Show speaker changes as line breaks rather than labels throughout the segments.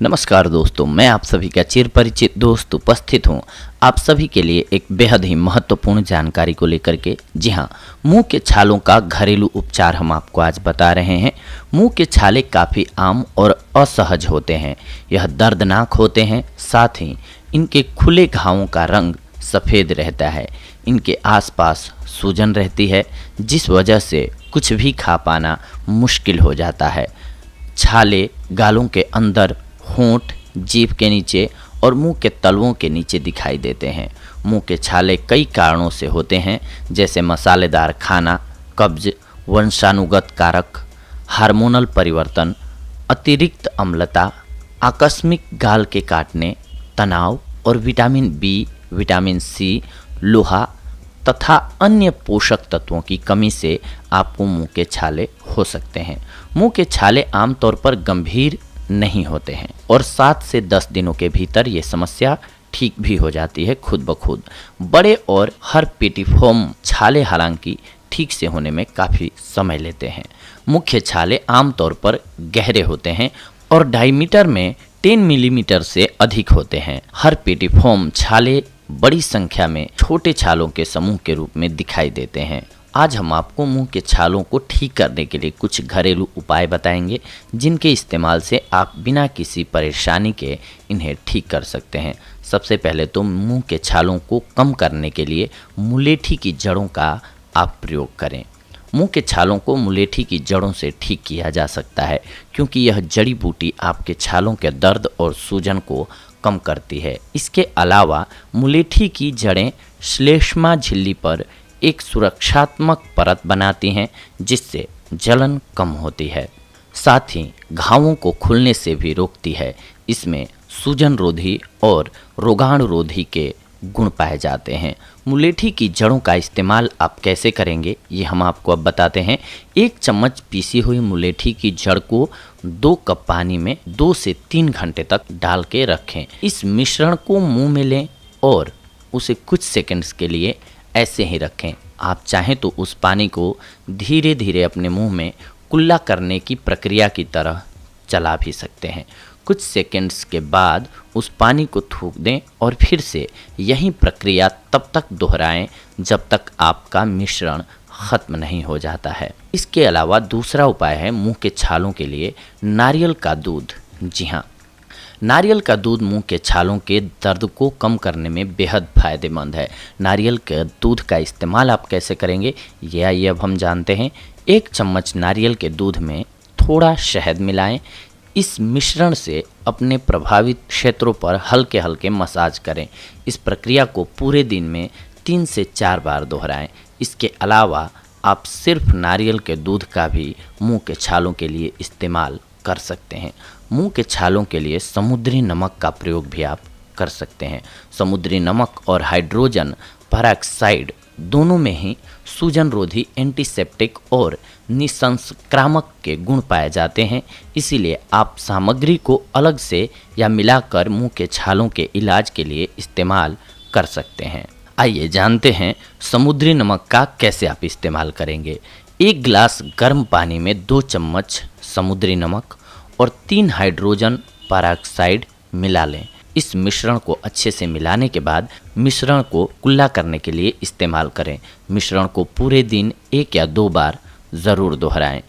नमस्कार दोस्तों, मैं आप सभी का चिर परिचित दोस्त उपस्थित हूँ आप सभी के लिए एक बेहद ही महत्वपूर्ण जानकारी को लेकर के। जी हाँ, मुंह के छालों का घरेलू उपचार हम आपको आज बता रहे हैं। मुंह के छाले काफ़ी आम और असहज होते हैं। यह दर्दनाक होते हैं, साथ ही इनके खुले घावों का रंग सफ़ेद रहता है। इनके आसपास सूजन रहती है, जिस वजह से कुछ भी खा पाना मुश्किल हो जाता है। छाले गालों के अंदर, होंठ, जीभ के नीचे और मुंह के तलवों के नीचे दिखाई देते हैं। मुंह के छाले कई कारणों से होते हैं, जैसे मसालेदार खाना, कब्ज, वंशानुगत कारक, हार्मोनल परिवर्तन, अतिरिक्त अम्लता, आकस्मिक गाल के काटने, तनाव और विटामिन बी, विटामिन सी, लोहा तथा अन्य पोषक तत्वों की कमी से आपको मुंह के छाले हो सकते हैं। मुंह के छाले आमतौर पर गंभीर नहीं होते हैं और 7 से 10 दिनों के भीतर ये समस्या ठीक भी हो जाती है खुद ब खुद। बड़े और हर्पिटिफॉर्म छाले हालांकि ठीक से होने में काफ़ी समय लेते हैं। मुख्य छाले आमतौर पर गहरे होते हैं और डायमीटर में 10 मिलीमीटर से अधिक होते हैं। हर्पिटिफॉर्म छाले बड़ी संख्या में छोटे छालों के समूह के रूप में दिखाई देते हैं। आज हम आपको मुंह के छालों को ठीक करने के लिए कुछ घरेलू उपाय बताएंगे, जिनके इस्तेमाल से आप बिना किसी परेशानी के इन्हें ठीक कर सकते हैं। सबसे पहले तो मुंह के छालों को कम करने के लिए मुलेठी की जड़ों का आप प्रयोग करें। मुंह के छालों को मुलेठी की जड़ों से ठीक किया जा सकता है, क्योंकि यह जड़ी बूटी आपके छालों के दर्द और सूजन को कम करती है। इसके अलावा मुलेठी की जड़ें श्लेष्मा झिल्ली पर एक सुरक्षात्मक परत बनाती हैं, जिससे जलन कम होती है। साथ ही घावों को खुलने से भी रोकती है। इसमें सूजन रोधी और रोगाणु रोधी के गुण पाए जाते हैं। मुलेठी की जड़ों का इस्तेमाल आप कैसे करेंगे, ये हम आपको अब बताते हैं। 1 चम्मच पीसी हुई मुलेठी की जड़ को 2 कप पानी में 2 से 3 घंटे तक डाल के रखें। इस मिश्रण को मुंह में लें और उसे कुछ सेकंड्स के लिए ऐसे ही रखें। आप चाहें तो उस पानी को धीरे धीरे अपने मुंह में कुल्ला करने की प्रक्रिया की तरह चला भी सकते हैं। कुछ सेकंड्स के बाद उस पानी को थूक दें और फिर से यही प्रक्रिया तब तक दोहराएं जब तक आपका मिश्रण ख़त्म नहीं हो जाता है। इसके अलावा दूसरा उपाय है मुंह के छालों के लिए नारियल का दूध। जी हाँ, नारियल का दूध मुंह के छालों के दर्द को कम करने में बेहद फ़ायदेमंद है। नारियल के दूध का इस्तेमाल आप कैसे करेंगे, ये आइए अब हम जानते हैं। 1 चम्मच नारियल के दूध में थोड़ा शहद मिलाएं। इस मिश्रण से अपने प्रभावित क्षेत्रों पर हल्के हल्के मसाज करें। इस प्रक्रिया को पूरे दिन में 3 से 4 बार दोहराएं। इसके अलावा आप सिर्फ नारियल के दूध का भी मुंह के छालों के लिए इस्तेमाल कर सकते हैं। मुंह के छालों के लिए समुद्री नमक का प्रयोग भी आप कर सकते हैं। समुद्री नमक और हाइड्रोजन पेरोक्साइड दोनों में ही सूजन रोधी, एंटीसेप्टिक और निसंक्रामक के गुण पाए जाते हैं। इसीलिए आप सामग्री को अलग से या मिलाकर मुंह के छालों के इलाज के लिए इस्तेमाल कर सकते हैं। आइए जानते हैं समुद्री नमक का कैसे आप इस्तेमाल करेंगे। 1 गिलास गर्म पानी में 2 चम्मच समुद्री नमक और 3 हाइड्रोजन पेरोक्साइड मिला लें। इस मिश्रण को अच्छे से मिलाने के बाद मिश्रण को कुल्ला करने के लिए इस्तेमाल करें। मिश्रण को पूरे दिन 1 या 2 बार ज़रूर दोहराएं।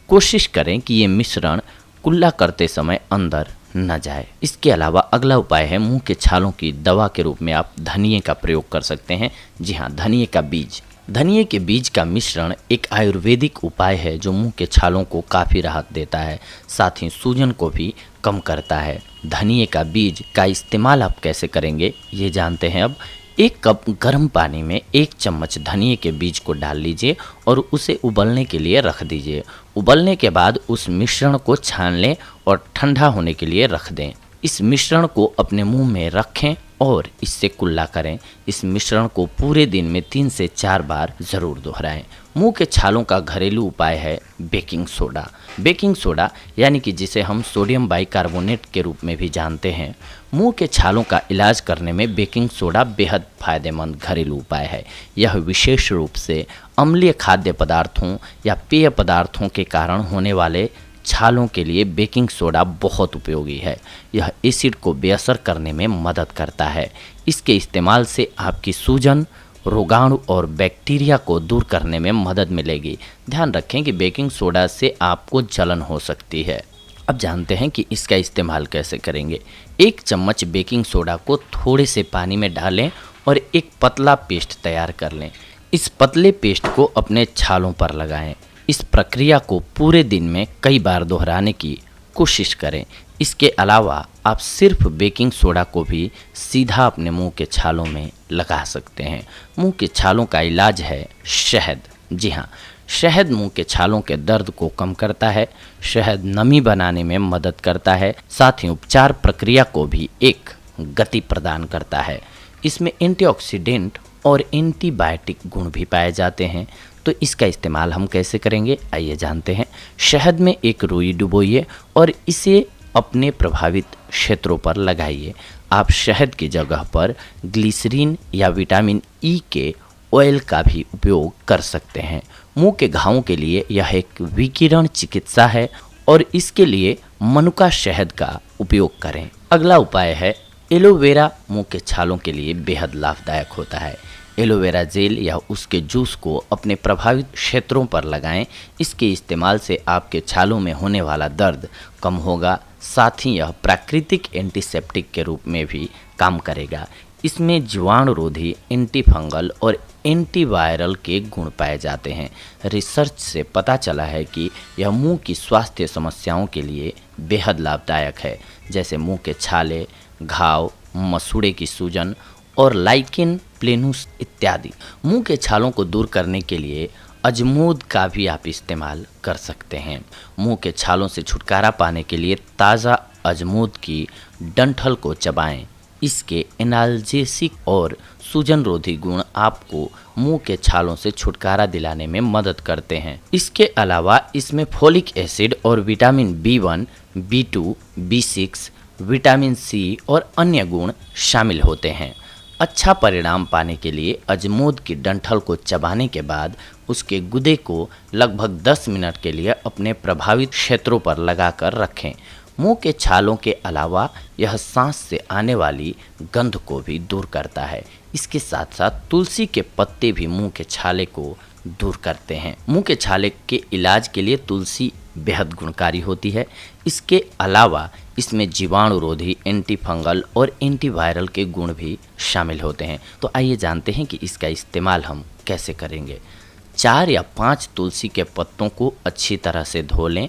कोशिश करें कि ये मिश्रण कुल्ला करते समय अंदर न जाए। इसके अलावा अगला उपाय है मुंह के छालों की दवा के रूप में आप धनिए का प्रयोग कर सकते हैं। जी हाँ, धनिए का बीज। धनिए के बीज का मिश्रण एक आयुर्वेदिक उपाय है जो मुंह के छालों को काफ़ी राहत देता है, साथ ही सूजन को भी कम करता है। धनिए का बीज का इस्तेमाल आप कैसे करेंगे, ये जानते हैं अब। 1 कप गर्म पानी में 1 चम्मच धनिए के बीज को डाल लीजिए और उसे उबलने के लिए रख दीजिए। उबलने के बाद उस मिश्रण को छान लें और ठंडा होने के लिए रख दें। इस मिश्रण को अपने मुंह में रखें और इससे कुल्ला करें। इस मिश्रण को पूरे दिन में 3 से 4 बार ज़रूर दोहराएं। मुंह के छालों का घरेलू उपाय है बेकिंग सोडा। बेकिंग सोडा यानी कि जिसे हम सोडियम बाइकार्बोनेट के रूप में भी जानते हैं, मुंह के छालों का इलाज करने में बेकिंग सोडा बेहद फायदेमंद घरेलू उपाय है। यह विशेष रूप से अम्लीय खाद्य पदार्थों या पेय पदार्थों के कारण होने वाले छालों के लिए बेकिंग सोडा बहुत उपयोगी है। यह एसिड को बेअसर करने में मदद करता है। इसके इस्तेमाल से आपकी सूजन, रोगाणु और बैक्टीरिया को दूर करने में मदद मिलेगी। ध्यान रखें कि बेकिंग सोडा से आपको जलन हो सकती है। अब जानते हैं कि इसका इस्तेमाल कैसे करेंगे। 1 चम्मच बेकिंग सोडा को थोड़े से पानी में डालें और एक पतला पेस्ट तैयार कर लें। इस पतले पेस्ट को अपने छालों पर लगाएं। इस प्रक्रिया को पूरे दिन में कई बार दोहराने की कोशिश करें। इसके अलावा आप सिर्फ बेकिंग सोडा को भी सीधा अपने मुंह के छालों में लगा सकते हैं। मुंह के छालों का इलाज है शहद। जी हाँ, शहद मुंह के छालों के दर्द को कम करता है। शहद नमी बनाने में मदद करता है, साथ ही उपचार प्रक्रिया को भी एक गति प्रदान करता है। इसमें एंटीऑक्सीडेंट और एंटीबायोटिक गुण भी पाए जाते हैं। तो इसका इस्तेमाल हम कैसे करेंगे, आइए जानते हैं। शहद में एक रुई डुबोइए और इसे अपने प्रभावित क्षेत्रों पर लगाइए। आप शहद की जगह पर ग्लिसरीन या विटामिन ई के ऑयल का भी उपयोग कर सकते हैं। मुंह के घावों के लिए यह एक विकिरण चिकित्सा है और इसके लिए मनुका शहद का उपयोग करें। अगला उपाय है एलोवेरा। मुंह के छालों के लिए बेहद लाभदायक होता है। एलोवेरा जेल या उसके जूस को अपने प्रभावित क्षेत्रों पर लगाएं। इसके इस्तेमाल से आपके छालों में होने वाला दर्द कम होगा। साथ ही यह प्राकृतिक एंटीसेप्टिक के रूप में भी काम करेगा। इसमें जीवाणुरोधी, एंटीफंगल और एंटीवायरल के गुण पाए जाते हैं। रिसर्च से पता चला है कि यह मुंह की स्वास्थ्य समस्याओं के लिए बेहद लाभदायक है, जैसे मुंह के छाले, घाव, मसूड़े की सूजन और लाइकेन प्लेनुस इत्यादि। मुंह के छालों को दूर करने के लिए अजमोद का भी आप इस्तेमाल कर सकते हैं। मुंह के छालों से छुटकारा पाने के लिए ताज़ा अजमोद की डंठल को चबाएं। इसके एनाल्जेसिक और सूजन रोधी गुण आपको मुंह के छालों से छुटकारा दिलाने में मदद करते हैं। इसके अलावा इसमें फोलिक एसिड और vitamin B1, B2, B6, vitamin C और अन्य गुण शामिल होते हैं। अच्छा परिणाम पाने के लिए अजमोद की डंठल को चबाने के बाद उसके गुदे को लगभग 10 मिनट के लिए अपने प्रभावित क्षेत्रों पर लगाकर रखें। मुंह के छालों के अलावा यह सांस से आने वाली गंध को भी दूर करता है। इसके साथ साथ तुलसी के पत्ते भी मुंह के छाले को दूर करते हैं। मुंह के छाले के इलाज के लिए तुलसी बेहद गुणकारी होती है। इसके अलावा इसमें जीवाणुरोधी, एंटीफंगल और एंटीवायरल के गुण भी शामिल होते हैं। तो आइए जानते हैं कि इसका इस्तेमाल हम कैसे करेंगे। 4 या 5 तुलसी के पत्तों को अच्छी तरह से धो लें।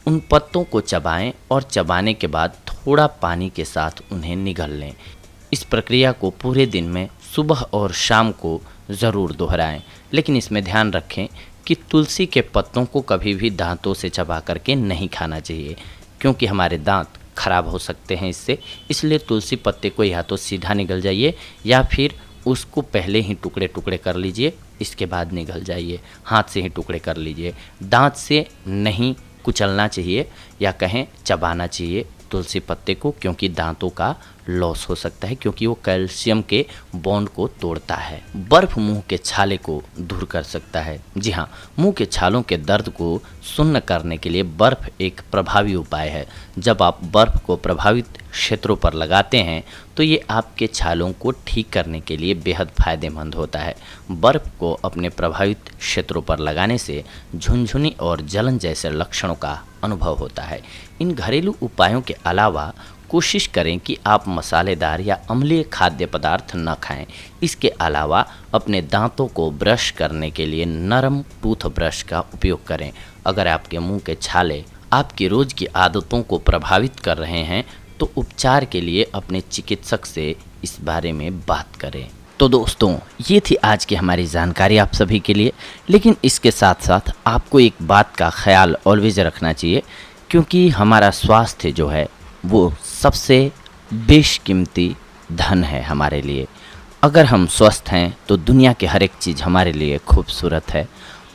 उन पत्तों को चबाएं और चबाने के बाद थोड़ा पानी के साथ उन्हें निगल लें। इस प्रक्रिया को पूरे दिन में सुबह और शाम को ज़रूर दोहराएं, लेकिन इसमें ध्यान रखें कि तुलसी के पत्तों को कभी भी दांतों से चबा करके नहीं खाना चाहिए, क्योंकि हमारे दांत खराब हो सकते हैं इससे। इसलिए तुलसी पत्ते को या तो सीधा निगल जाइए या फिर उसको पहले ही टुकड़े टुकड़े कर लीजिए, इसके बाद निगल जाइए। हाथ से ही टुकड़े कर लीजिए, दांत से नहीं कुचलना चाहिए या कहें चबाना चाहिए तुलसी पत्ते को, क्योंकि दांतों का लॉस हो सकता है, क्योंकि वो कैल्शियम के बॉन्ड को तोड़ता है। बर्फ मुंह के छाले को दूर कर सकता है। जी हाँ, मुंह के छालों के दर्द को सुन्न करने के लिए बर्फ एक प्रभावी उपाय है। जब आप बर्फ को प्रभावित क्षेत्रों पर लगाते हैं तो ये आपके छालों को ठीक करने के लिए बेहद फायदेमंद होता है। बर्फ को अपने प्रभावित क्षेत्रों पर लगाने से झुनझुनी और जलन जैसे लक्षणों का अनुभव होता है। इन घरेलू उपायों के अलावा कोशिश करें कि आप मसालेदार या अम्लीय खाद्य पदार्थ न खाएं। इसके अलावा अपने दांतों को ब्रश करने के लिए नरम टूथब्रश का उपयोग करें। अगर आपके मुंह के छाले आपकी रोज़ की आदतों को प्रभावित कर रहे हैं तो उपचार के लिए अपने चिकित्सक से इस बारे में बात करें। तो दोस्तों, ये थी आज की हमारी जानकारी आप सभी के लिए, लेकिन इसके साथ साथ आपको एक बात का ख्याल ऑलवेज रखना चाहिए, क्योंकि हमारा स्वास्थ्य जो है वो सबसे बेशकीमती धन है हमारे लिए। अगर हम स्वस्थ हैं तो दुनिया के हर एक चीज़ हमारे लिए खूबसूरत है।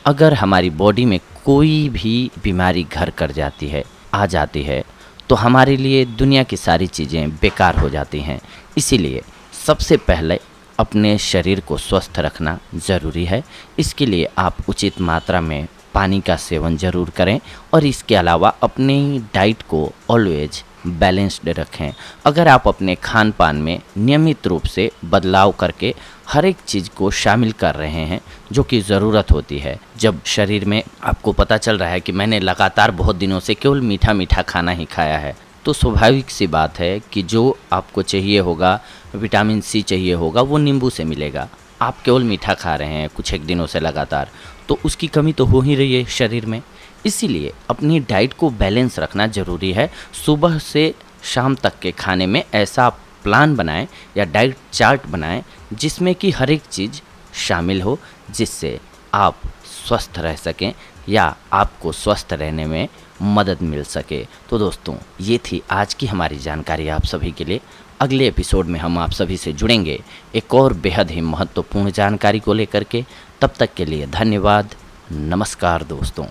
अगर हमारी बॉडी में कोई भी बीमारी घर कर जाती है, आ जाती है, तो हमारे लिए दुनिया की सारी चीज़ें बेकार हो जाती हैं। इसीलिए सबसे पहले अपने शरीर को स्वस्थ रखना ज़रूरी है। इसके लिए आप उचित मात्रा में पानी का सेवन ज़रूर करें और इसके अलावा अपनी डाइट को ऑलवेज बैलेंस्ड रखें। अगर आप अपने खान पान में नियमित रूप से बदलाव करके हर एक चीज़ को शामिल कर रहे हैं जो कि ज़रूरत होती है, जब शरीर में आपको पता चल रहा है कि मैंने लगातार बहुत दिनों से केवल मीठा मीठा खाना ही खाया है, तो स्वाभाविक सी बात है कि जो आपको चाहिए होगा, विटामिन सी चाहिए होगा, वो नींबू से मिलेगा। आप केवल मीठा खा रहे हैं कुछ एक दिनों से लगातार, तो उसकी कमी तो हो ही रही है शरीर में। इसीलिए अपनी डाइट को बैलेंस रखना ज़रूरी है। सुबह से शाम तक के खाने में ऐसा प्लान बनाएं या डाइट चार्ट बनाएं जिसमें कि हर एक चीज़ शामिल हो, जिससे आप स्वस्थ रह सकें या आपको स्वस्थ रहने में मदद मिल सके। तो दोस्तों, ये थी आज की हमारी जानकारी आप सभी के लिए। अगले एपिसोड में हम आप सभी से जुड़ेंगे एक और बेहद ही महत्वपूर्ण जानकारी को लेकर के। तब तक के लिए धन्यवाद। नमस्कार दोस्तों।